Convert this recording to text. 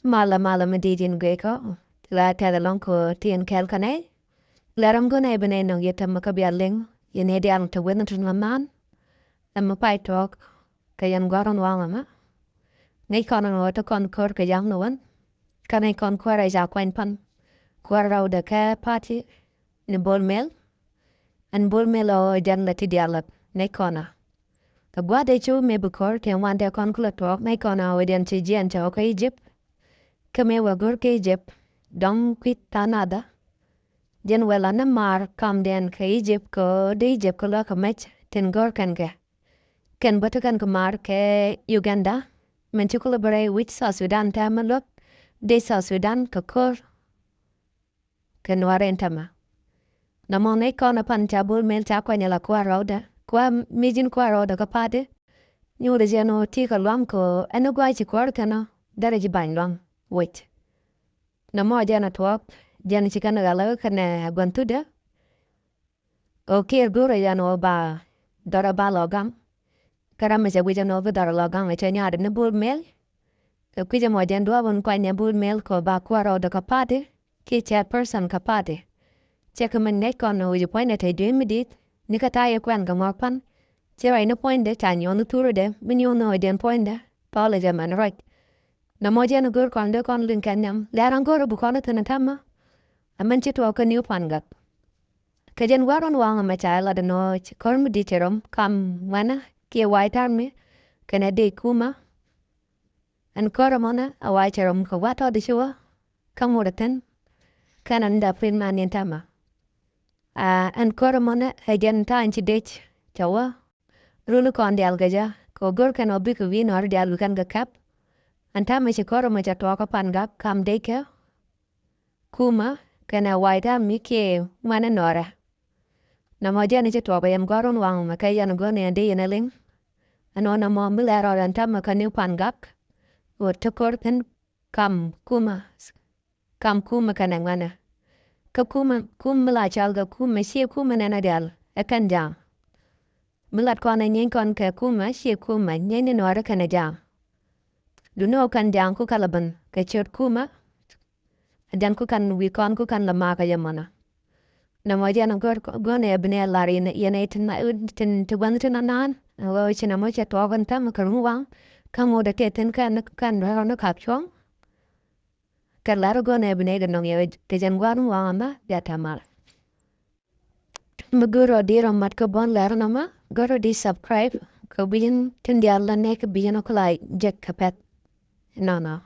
mala medidin geko. La tada long ko tien kel kane. Laram go na ebene no yeta makabialing. Yene diang to winatun laman. Amma pai talk. Kayan gwaron wangama. Ngay kono no to kon kor kayang no wan. Kanay kon kwara ja kwen pan. Kwara da ka party. Ni bol mel. An bol mel o jan leti dialap. Ngay kona. Ka gwa de chu me bukor ke wande kon kula talk. Ngay kona o dian chi jian cha o ka Egypt. Kame wa gur ke Egypt. Dong kwit tanada. Jen wela na mar kam den ka Egypt ko de Egypt ko la ka mech. Tin gor kan ke. Ken batakan ka mar ke Uganda. Men chukula bare wich sa Sudan ta malok. De sa Sudan ka kor. Ken waren tama. Namone kona pan chabul mel cha kwa nyala kwa rauda. Kwa mijin kwa rauda ka pade. Nyuda jeno tika luam ko eno gwa chi kwa kana. Dara jibain luam. Wait. Namo jena tuwak. Jena chikana galaw kana gwantuda. O kir gura jano ba. Dara ba logam. Karama ja wija no dara logam. Echa nyada na bul mel. Kwija mo jen duwabon kwa nya bul mel ko ba kwa rauda ka pade. Ki chat person ka pade. Cheka man net kono wija pointe te duimidit. Nika tayo kwan ka mokpan. Chira ina pointe chanyo no turu de. Minyo no den pointe. Paula jaman right. Namo jena gur kondo kon lin kanyam. Laran goro bukono tanatama. Aman chitu waka niu pangat. Kajan waron wanga macha la de no kormu diterom kam wana kia waitar me. Kana de kuma. An koromona a waiterom ka wato de shua. Kamuraten. Kanan da fin man yentama. An koromona hajan ta anchi dech. Chawa. Rulu kon de algaja. Ko gur kan obiku vino ar de alukan ga kap. Antama si koromo cha toka pangak kam deke. Kuma. Kana waita miki wana nora. Namo jana cha toka yam goron wang makaya na gona yande yanaling. Ano namo milaro antama kanu pangak. O tukorten kam kuma. Kam kuma kana wana. Ka kuma mila chalga kuma siya kuma nana dial. Ekan jam. Milat kona nyen kon ka kuma siya kuma nyen nora kana jam. Duno kan jam ku kalaban ka chot kuma. Dan ku kan wikon ku kan lamaka yamana. Namo jana gona ebne lari yana tin tuwantin anan. Awo china mo cha tokan tam karunwang. Kamo da tetin kan rano kapchong. Karlaro gona ebne ganong yaw kajan gwarum wangamba yatamal. Maguro diro mat ko bon laro nama. Goro di subscribe. Ko biyan tindiala ne ka biyan okulay jek kapet. No.